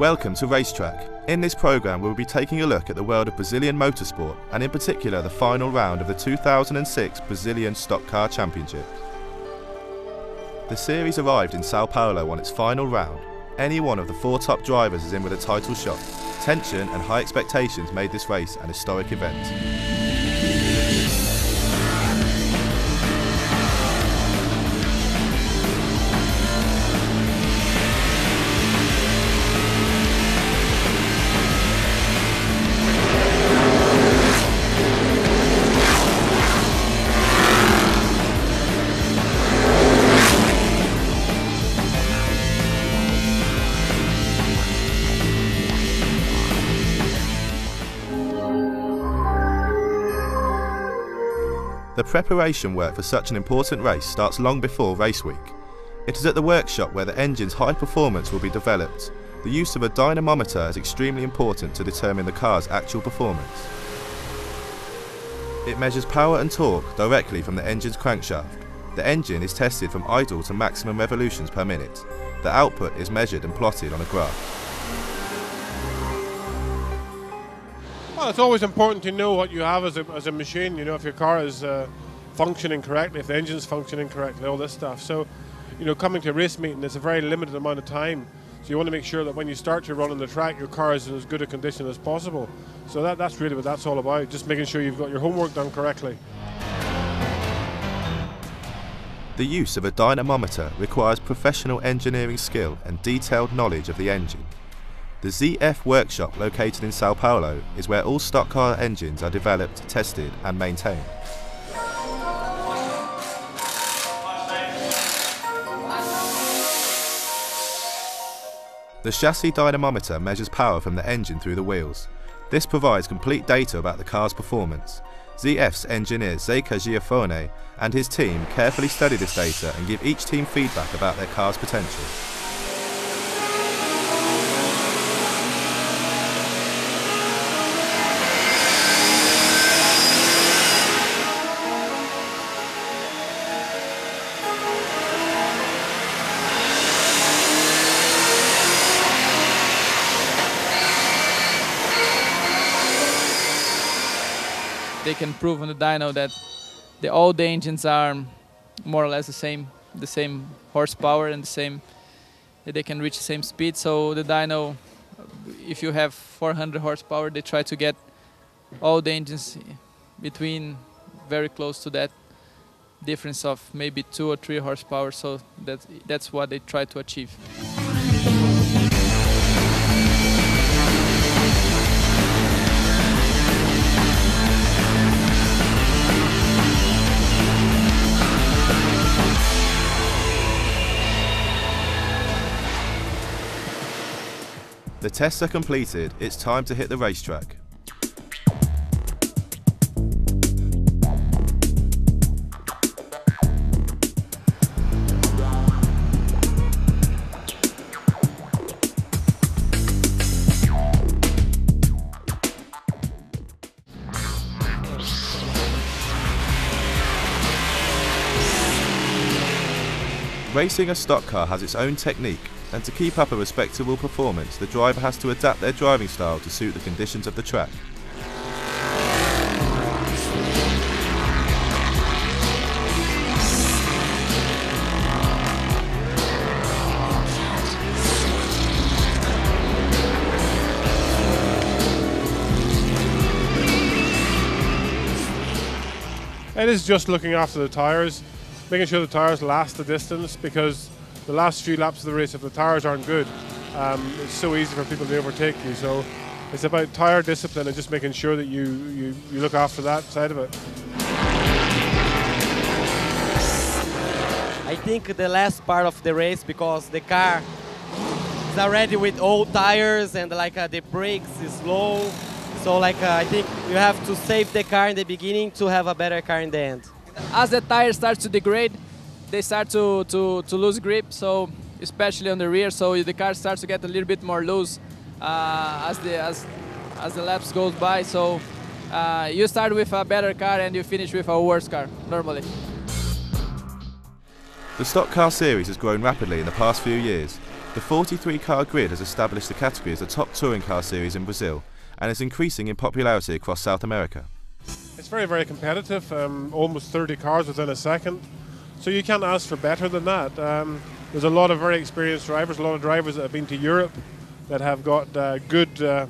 Welcome to Racetrack. In this programme we will be taking a look at the world of Brazilian motorsport and in particular the final round of the 2006 Brazilian Stock Car Championship. The series arrived in Sao Paulo on its final round. Any one of the four top drivers is in with a title shot. Tension and high expectations made this race an historic event. The preparation work for such an important race starts long before race week. It is at the workshop where the engine's high performance will be developed. The use of a dynamometer is extremely important to determine the car's actual performance. It measures power and torque directly from the engine's crankshaft. The engine is tested from idle to maximum revolutions per minute. The output is measured and plotted on a graph. Well, it's always important to know what you have as a machine, you know, if your car is functioning correctly, if the engine's functioning correctly, all this stuff. So, you know, coming to a race meeting, it's a very limited amount of time. So you want to make sure that when you start your run on the track, your car is in as good a condition as possible. So that's really what that's all about, just making sure you've got your homework done correctly. The use of a dynamometer requires professional engineering skill and detailed knowledge of the engine. The ZF workshop located in Sao Paulo is where all stock car engines are developed, tested and maintained. The chassis dynamometer measures power from the engine through the wheels. This provides complete data about the car's performance. ZF's engineer Zeca Giafone and his team carefully study this data and give each team feedback about their car's potential. They can prove on the dyno that all the engines are more or less the same horsepower and they can reach the same speed. So the dyno, if you have 400 horsepower, they try to get all the engines between very close to that difference of maybe 2 or 3 horsepower. So that's what they try to achieve. The tests are completed, it's time to hit the racetrack. Racing a stock car has its own technique, and to keep up a respectable performance, the driver has to adapt their driving style to suit the conditions of the track. It is just looking after the tyres, making sure the tyres last the distance, because the last few laps of the race, if the tyres aren't good, it's so easy for people to overtake you. So it's about tyre discipline and just making sure that you look after that side of it. I think the last part of the race, because the car is already with old tires and the brakes is low. So I think you have to save the car in the beginning to have a better car in the end. As the tire starts to degrade, they start to lose grip, so especially on the rear, so the car starts to get a little bit more loose as the laps goes by. So you start with a better car and you finish with a worse car normally. The stock car series has grown rapidly in the past few years. The 43-car grid has established the category as the top touring car series in Brazil and is increasing in popularity across South America. It's very, very competitive, almost 30 cars within a second, so you can't ask for better than that. There's a lot of very experienced drivers, a lot of drivers that have been to Europe that have got good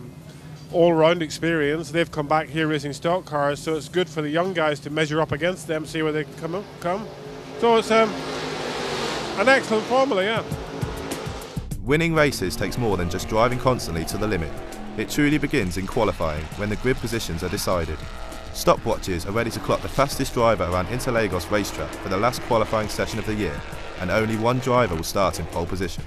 all-round experience. They've come back here racing stock cars, so it's good for the young guys to measure up against them, see where they can come. So it's an excellent formula, yeah. Winning races takes more than just driving constantly to the limit. It truly begins in qualifying, when the grid positions are decided. Stopwatches are ready to clock the fastest driver around Interlagos racetrack for the last qualifying session of the year, and only one driver will start in pole position.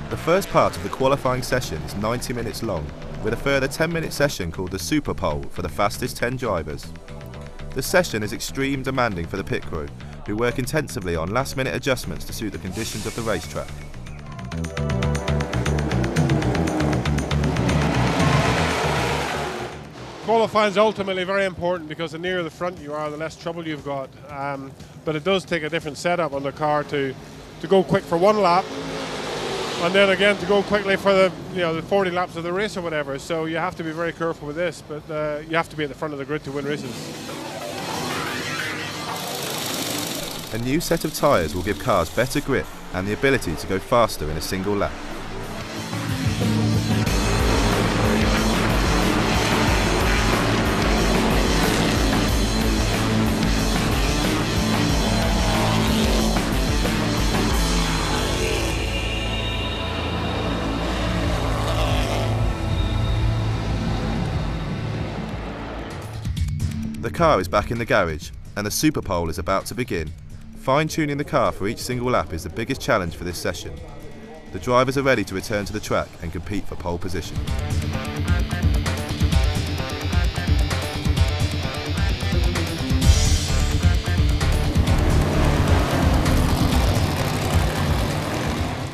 The first part of the qualifying session is 90 minutes long, with a further 10-minute session called the Super Pole for the fastest 10 drivers. The session is extreme demanding for the pit crew, who work intensively on last-minute adjustments to suit the conditions of the racetrack. Qualifying is ultimately very important because the nearer the front you are, the less trouble you've got. But it does take a different setup on the car to go quick for one lap, and then again to go quickly for the 40 laps of the race or whatever. So you have to be very careful with this, but you have to be at the front of the grid to win races. A new set of tyres will give cars better grip and the ability to go faster in a single lap. The car is back in the garage and the Super Pole is about to begin. Fine-tuning the car for each single lap is the biggest challenge for this session. The drivers are ready to return to the track and compete for pole position.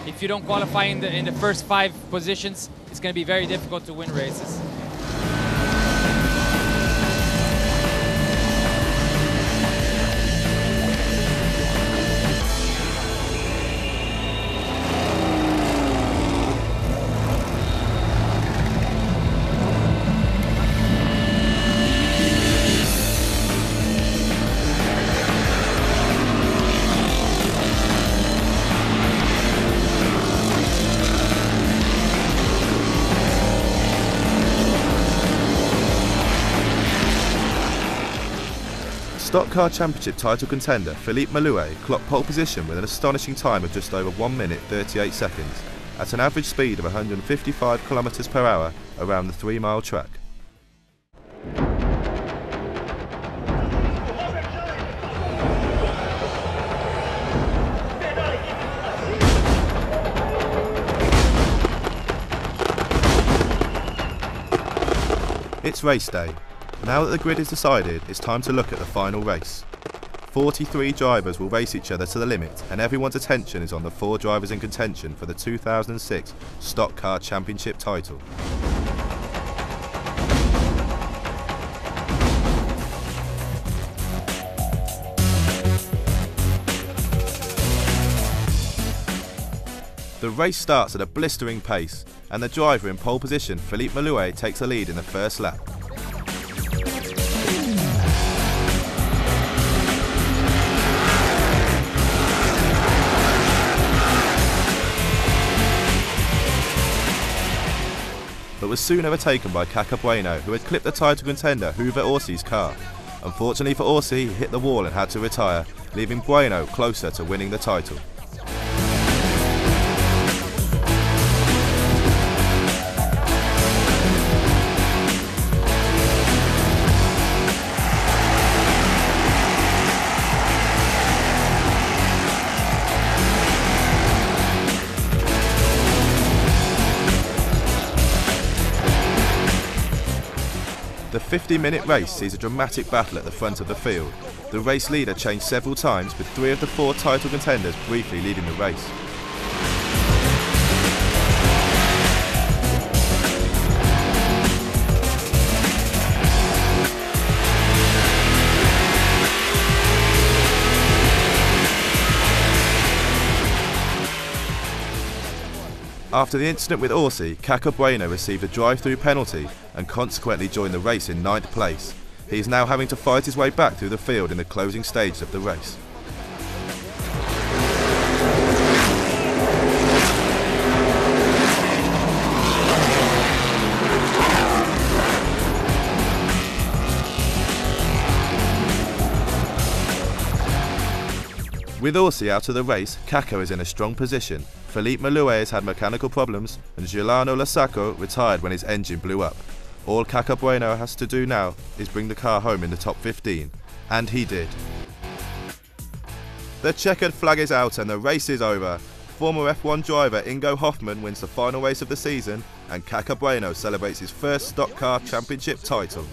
If you don't qualify in the first 5 positions, it's going to be very difficult to win races. Stock Car Championship title contender Philippe Malouet clocked pole position with an astonishing time of just over 1 minute 38 seconds at an average speed of 155 km per hour around the 3-mile track. It's race day. Now that the grid is decided, it's time to look at the final race. 43 drivers will race each other to the limit, and everyone's attention is on the 4 drivers in contention for the 2006 Stock Car Championship title. The race starts at a blistering pace, and the driver in pole position, Philippe Malouet, takes the lead in the first lap. But was soon overtaken by Caca Bueno, who had clipped the title contender Hoover Orsi's car. Unfortunately for Orsi, he hit the wall and had to retire, leaving Bueno closer to winning the title. The 50-minute race sees a dramatic battle at the front of the field. The race leader changed several times, with 3 of the 4 title contenders briefly leading the race. After the incident with Orsi, Caca Bueno received a drive-through penalty and consequently joined the race in 9th place. He is now having to fight his way back through the field in the closing stages of the race. With Orsi out of the race, Caca is in a strong position. Felipe Malue has had mechanical problems and Giuliano Lasacco retired when his engine blew up. All Caca Bueno has to do now is bring the car home in the top 15, and he did. The checkered flag is out and the race is over. Former F1 driver Ingo Hoffmann wins the final race of the season and Caca Bueno celebrates his first stock car championship title.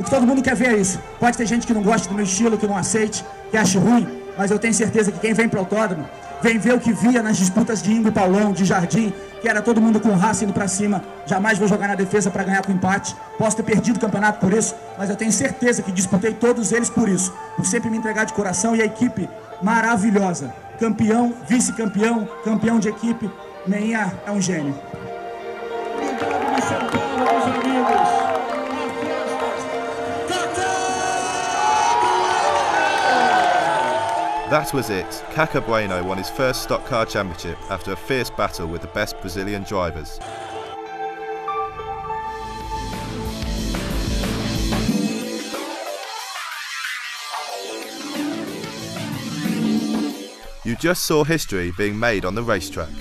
Todo mundo quer ver isso. Pode ter gente que não gosta do meu estilo, que não aceite, que ache ruim, mas eu tenho certeza que quem vem para o autódromo vem ver o que via nas disputas de Ingo e Paulão, de Jardim, que era todo mundo com raça indo para cima. Jamais vou jogar na defesa para ganhar com empate. Posso ter perdido o campeonato por isso, mas eu tenho certeza que disputei todos eles por isso. Por sempre me entregar de coração, e a equipe maravilhosa. Campeão, vice-campeão, campeão de equipe. Meinha é um gênio. Obrigado, de São Paulo, meus amigos. That was it. Caca Bueno won his first stock car championship after a fierce battle with the best Brazilian drivers. You just saw history being made on the racetrack.